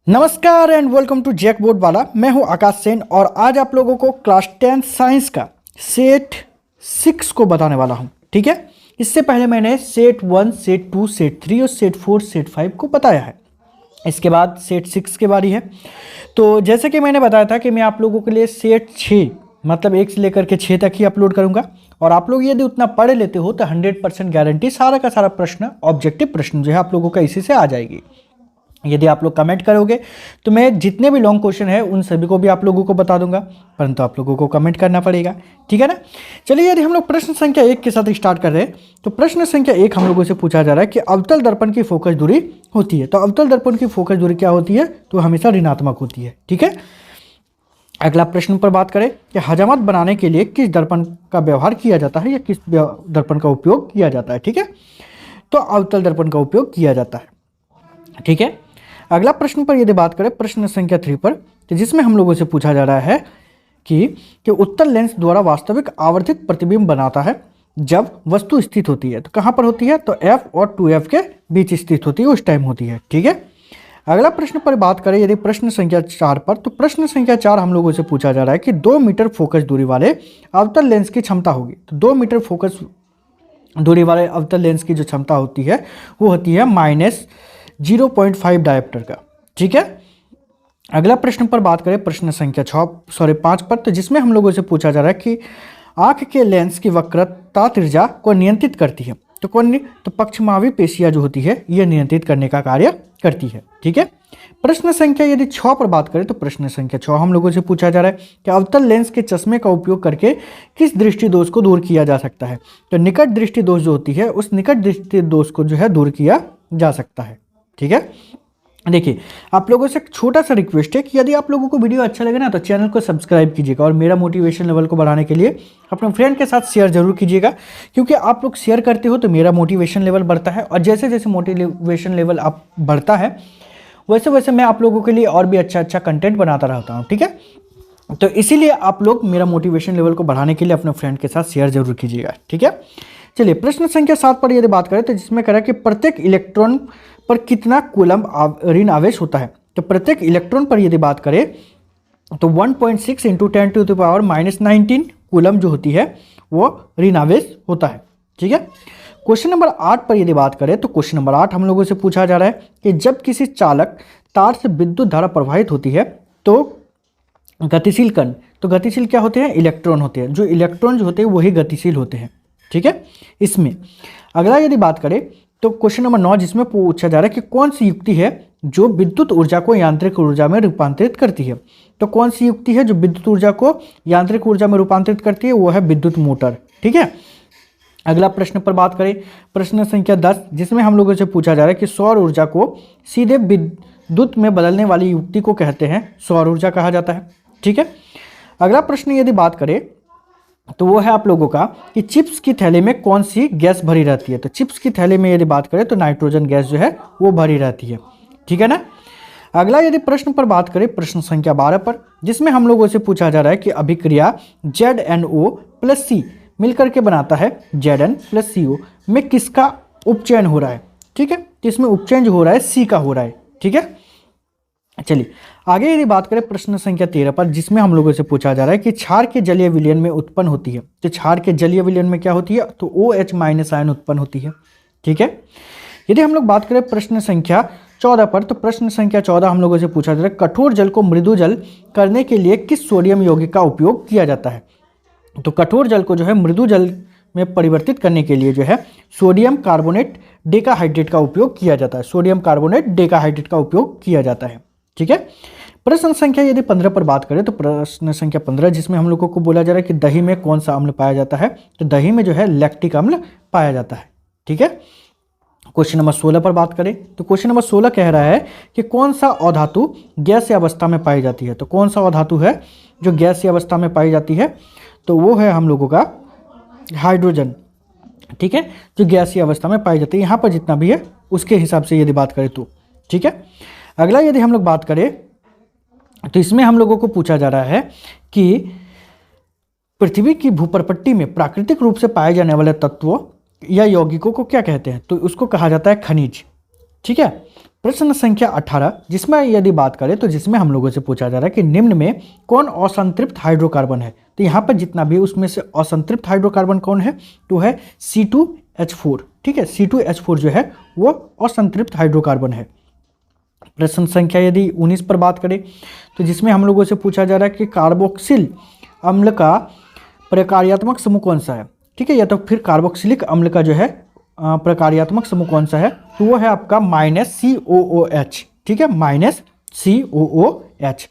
नमस्कार and welcome to jack board वाला। मैं हूं आकाश सेन और आज आप लोगों को क्लास 10 साइंस का सेट 6 को बताने वाला हूं। ठीक है, इससे पहले मैंने सेट 1, सेट 2, सेट 3 और सेट 4, सेट 5 को बताया है। इसके बाद सेट 6 की बारी है। तो जैसे कि मैंने बताया था कि मैं आप लोगों के लिए सेट 6 मतलब 1 से लेकर के 6 तक ही अपलोड करूंगा और आप लोग यदि उतना पढ़ लेते हो तो 100% गारंटी सारा का सारा प्रश्न ऑब्जेक्टिव प्रश्न जो है आप लोगों का इसी से आ जाएगी। यदि आप लोग कमेंट करोगे तो मैं जितने भी लॉन्ग क्वेश्चन है उन सभी को भी आप लोगों को बता दूंगा, परंतु आप लोगों को कमेंट करना पड़ेगा। ठीक है ना। चलिए, यदि हम लोग प्रश्न संख्या 1 के साथ स्टार्ट कर रहे हैं तो प्रश्न संख्या 1 हम लोगों से पूछा जा रहा है कि अवतल दर्पण की फोकस दूरी होती है। तो अवतल दर्पण की फोकस दूरी क्या होती है? तो हमेशा ऋणात्मक होती है। ठीक है। अगला प्रश्न पर बात करें कि हजामत बनाने के लिए किस दर्पण का व्यवहार किया जाता है या किस दर्पण का उपयोग किया जाता है? ठीक है, तो अवतल दर्पण का उपयोग किया जाता है। ठीक है। अगला प्रश्न पर यदि बात करें प्रश्न संख्या 3 पर, तो जिसमें हम लोगों से पूछा जा रहा है कि उत्तल लेंस द्वारा वास्तविक आवर्धित प्रतिबिंब बनाता है जब वस्तु स्थित होती है। तो कहाँ पर होती है? तो F और 2F के बीच स्थित होती है, उस टाइम होती है। ठीक है। अगला प्रश्न पर बात करें यदि प्रश्न संख्या 4 पर, तो प्रश्न संख्या 4 हम लोगों से पूछा जा रहा है कि 2 मीटर फोकस दूरी वाले अवतल लेंस की क्षमता होगी। तो 2 मीटर फोकस दूरी वाले अवतल लेंस की जो क्षमता होती है वो होती है -0.5 डायोप्टर का। ठीक है। अगला प्रश्न पर बात करें प्रश्न संख्या 5 पर, तो जिसमें हम लोगों से पूछा जा रहा है कि आंख के लेंस की वक्रता त्रिज्या को नियंत्रित करती है। तो कौन? तो पक्षमावी पेशियां जो होती है यह नियंत्रित करने का कार्य करती है। ठीक है। प्रश्न संख्या यदि 6 पर बात करें तो प्रश्न संख्या 6 हम लोगों से पूछा जा रहा है कि अवतल लेंस के चश्मे का उपयोग करके किस दृष्टि दोष को दूर किया जा सकता है? तो निकट दृष्टि दोष जो होती है उस निकट दृष्टि दोष को जो है दूर किया जा सकता है। ठीक है। देखिए, आप लोगों से एक छोटा सा रिक्वेस्ट है कि यदि आप लोगों को वीडियो अच्छा लगे ना तो चैनल को सब्सक्राइब कीजिएगा और मेरा मोटिवेशन लेवल को बढ़ाने के लिए अपने फ्रेंड के साथ शेयर जरूर कीजिएगा, क्योंकि आप लोग शेयर करते हो तो मेरा मोटिवेशन लेवल बढ़ता है और जैसे जैसे मोटिवेशन लेवल आप बढ़ता है वैसे वैसे मैं आप लोगों के लिए और भी अच्छा कंटेंट बनाता रहता हूँ। ठीक है। तो इसीलिए आप लोग मेरा मोटिवेशन लेवल को बढ़ाने के लिए अपने फ्रेंड के साथ शेयर जरूर कीजिएगा। ठीक है। चलिए, प्रश्न संख्या 7 पर यदि बात करें तो जिसमें कह रहा है कि प्रत्येक इलेक्ट्रॉन पर कितना कूलम ऋण आवेश होता है? तो प्रत्येक इलेक्ट्रॉन पर यदि बात करें तो 1.6 × 10⁻⁻19 कूलम जो होती है वो ऋण आवेश होता है। ठीक है। क्वेश्चन नंबर 8 पर यदि बात करें तो क्वेश्चन नंबर 8 हम लोगों से पूछा जा रहा है कि जब किसी चालक तार से विद्युत धारा प्रवाहित होती है तो गतिशील कण, तो गतिशील क्या होते हैं? इलेक्ट्रॉन होते हैं। जो इलेक्ट्रॉन जो होते हैं वही गतिशील होते हैं। ठीक है। इसमें अगला यदि बात करें तो क्वेश्चन नंबर 9 जिसमें पूछा जा रहा है कि कौन सी युक्ति है जो विद्युत ऊर्जा को यांत्रिक ऊर्जा में रूपांतरित करती है? तो कौन सी युक्ति है जो विद्युत ऊर्जा को यांत्रिक ऊर्जा में रूपांतरित करती है? वो है विद्युत मोटर। ठीक है। अगला प्रश्न पर बात करें प्रश्न संख्या 10 जिसमें हम लोगों से पूछा जा रहा है कि सौर ऊर्जा को सीधे विद्युत में बदलने वाली युक्ति को कहते हैं सौर ऊर्जा कहा जाता है। ठीक है। अगला प्रश्न यदि बात करें तो वो है आप लोगों का कि चिप्स की थैले में कौन सी गैस भरी रहती है? तो चिप्स की थैले में यदि बात करें तो नाइट्रोजन गैस जो है वो भरी रहती है। ठीक है ना। अगला यदि प्रश्न पर बात करें प्रश्न संख्या 12 पर जिसमें हम लोगों से पूछा जा रहा है कि अभिक्रिया ZnO+C मिलकर के बनाता है Zn+CO में किसका उपचयन हो रहा है? ठीक है। तो इसमें उपचयन जो हो रहा है C का हो रहा है। ठीक है। चलिए आगे यदि बात करें प्रश्न संख्या 13 पर जिसमें हम लोगों से पूछा जा रहा है कि क्षार के जलीय विलयन में उत्पन्न होती है। तो क्षार के जलीय विलयन में क्या होती है? तो OH- आयन उत्पन्न होती है। ठीक है। यदि हम लोग बात करें प्रश्न संख्या 14 पर, तो प्रश्न संख्या 14 हम लोगों से पूछा जा रहा है कठोर जल को मृदु जल करने के लिए किस सोडियम यौगिक का उपयोग किया जाता है? तो कठोर जल को जो है मृदु जल में परिवर्तित करने के लिए जो है सोडियम कार्बोनेट डेकाहाइड्रेट का उपयोग किया जाता है। सोडियम कार्बोनेट डेकाहाइड्रेट का उपयोग किया जाता है। ठीक है। प्रश्न संख्या यदि 15 पर बात करें तो प्रश्न संख्या 15 जिसमें हम लोगों को बोला जा रहा है कि दही में कौन सा अम्ल पाया जाता है? तो दही में जो है लैक्टिक अम्ल पाया जाता है। ठीक है। क्वेश्चन नंबर 16 पर बात करें तो क्वेश्चन नंबर 16 कह रहा है कि कौन सा अधातु गैसीय अवस्था में पाई जाती है? तो कौन सा अधातु है जो गैसीय अवस्था में पाई जाती है? तो वो है हम लोगों का हाइड्रोजन। ठीक है, जो गैसीय अवस्था में पाई जाती है। यहाँ पर जितना भी है उसके हिसाब से यदि बात करें तो ठीक है। अगला यदि हम लोग बात करें तो इसमें हम लोगों को पूछा जा रहा है कि पृथ्वी की भूप्रपट्टी में प्राकृतिक रूप से पाए जाने वाले तत्वों या यौगिकों को क्या कहते हैं? तो उसको कहा जाता है खनिज। ठीक है। प्रश्न संख्या 18, जिसमें यदि बात करें तो जिसमें हम लोगों से पूछा जा रहा है कि निम्न में कौन असंतृप्त हाइड्रोकार्बन है। तो यहाँ पर जितना भी उसमें से असंतृप्त हाइड्रोकार्बन कौन है, तो है C2H4। ठीक है, C2H4 जो है वो असंतृप्त हाइड्रोकार्बन है। प्रश्न संख्या यदि 19 पर बात करें तो जिसमें हम लोगों से पूछा जा रहा है कि कार्बोक्सिल अम्ल का प्रकार्यात्मक समूह कौन सा है। ठीक है, या तो फिर कार्बोक्सिलिक अम्ल का जो है प्रकार्यात्मक समूह कौन सा है, तो वो है आपका -COOH। ठीक है, -COOH।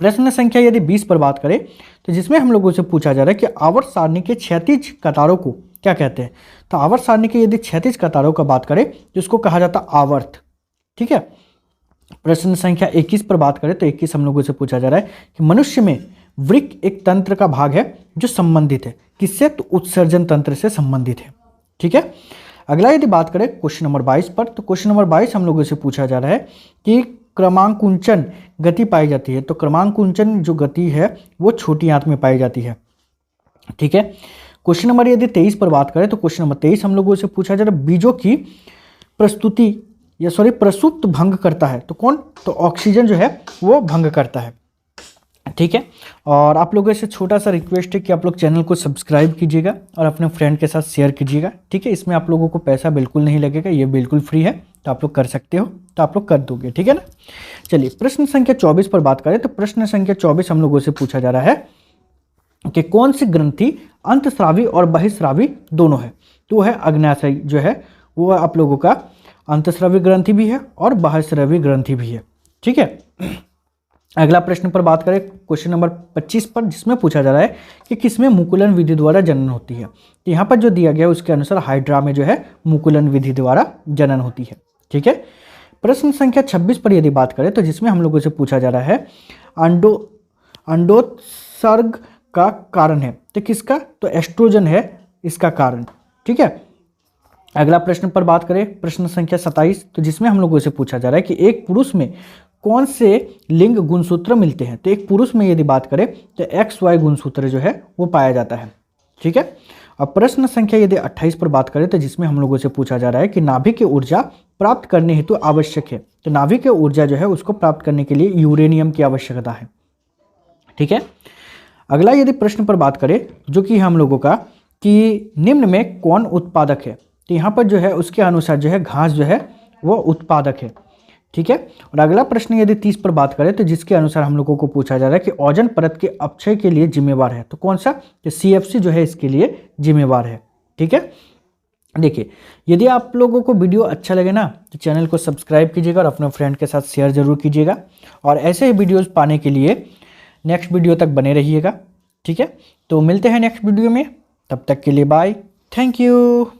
प्रश्न संख्या यदि 20 पर बात करें तो जिसमें हम लोगों से पूछा जा रहा है कि आवर्त सारणी के क्षैतिज कतारों को क्या कहते हैं। तो आवर्त सारणी के यदि क्षैतिज कतारों का बात करें तो इसको कहा जाता है आवर्त। ठीक है, प्रश्न संख्या 21 पर बात करें तो 21 हम लोगों से पूछा जा रहा है कि मनुष्य में वृक्क एक तंत्र का भाग है जो संबंधित है किससे, तो उत्सर्जन तंत्र से संबंधित है। ठीक है, अगला यदि बात करें क्वेश्चन नंबर 22 पर, तो क्वेश्चन नंबर 22 हम लोगों से पूछा जा रहा है कि क्रमांकुंचन गति पाई जाती है। तो क्रमांकुंचन जो गति है वो छोटी आंत में पाई जाती है। ठीक है, क्वेश्चन नंबर यदि 23 पर बात करें तो क्वेश्चन नंबर 23 हम लोगों से पूछा जा रहा है बीजों की प्रसुप्त भंग करता है। तो कौन, तो ऑक्सीजन जो है वो भंग करता है। ठीक है, और आप लोगों से छोटा सा रिक्वेस्ट है कि आप लोग चैनल को सब्सक्राइब कीजिएगा और अपने फ्रेंड के साथ शेयर कीजिएगा। ठीक है, इसमें आप लोगों को पैसा बिल्कुल नहीं लगेगा, ये बिल्कुल फ्री है, तो आप लोग कर सकते हो, तो आप लोग कर दोगे। ठीक है ना। चलिए प्रश्न संख्या 24 पर बात करें तो प्रश्न संख्या 24 हम लोगों से पूछा जा रहा है कि कौन सी ग्रंथि अंतस्रावी और बहिस्रावी दोनों है। तो है अग्न्याशय जो है वो आप लोगों का अंतस्रावी ग्रंथि भी है और बाह्यस्रावी ग्रंथि भी है। ठीक है, अगला प्रश्न पर बात करें क्वेश्चन नंबर 25 पर, जिसमें पूछा जा रहा है कि किसमें मुकुलन विधि द्वारा जनन होती है। तो यहाँ पर जो दिया गया है उसके अनुसार हाइड्रा में जो है मुकुलन विधि द्वारा जनन होती है। ठीक है, प्रश्न संख्या 26 पर यदि बात करें तो जिसमें हम लोगों से पूछा जा रहा है अंडोत्सर्ग का कारण है। तो किसका, तो एस्ट्रोजन है इसका कारण। ठीक है, अगला प्रश्न पर बात करें प्रश्न संख्या 27, तो जिसमें हम लोगों से पूछा जा रहा है कि एक पुरुष में कौन से लिंग गुणसूत्र मिलते हैं। तो एक पुरुष में यदि बात करें तो XY गुणसूत्र जो है वो पाया जाता है। ठीक है, अब प्रश्न संख्या यदि 28 पर बात करें तो जिसमें हम लोगों से पूछा जा रहा है कि नाभिक की ऊर्जा प्राप्त करने हेतु आवश्यक है। तो नाभिक की ऊर्जा जो है उसको प्राप्त करने के लिए यूरेनियम की आवश्यकता है। ठीक है, अगला यदि प्रश्न पर बात करें जो कि हम लोगों का कि निम्न में कौन उत्पादक है। तो यहाँ पर जो है उसके अनुसार जो है घास जो है वो उत्पादक है। ठीक है, और अगला प्रश्न यदि 30 पर बात करें तो जिसके अनुसार हम लोगों को पूछा जा रहा है कि ओजोन परत के अपक्षय के लिए जिम्मेवार है। तो कौन सा, तो CFC जो है इसके लिए जिम्मेवार है। ठीक है, देखिए यदि आप लोगों को वीडियो अच्छा लगे ना तो चैनल को सब्सक्राइब कीजिएगा और अपने फ्रेंड के साथ शेयर जरूर कीजिएगा, और ऐसे ही वीडियोज़ पाने के लिए नेक्स्ट वीडियो तक बने रहिएगा। ठीक है, तो मिलते हैं नेक्स्ट वीडियो में, तब तक के लिए बाय, थैंक यू।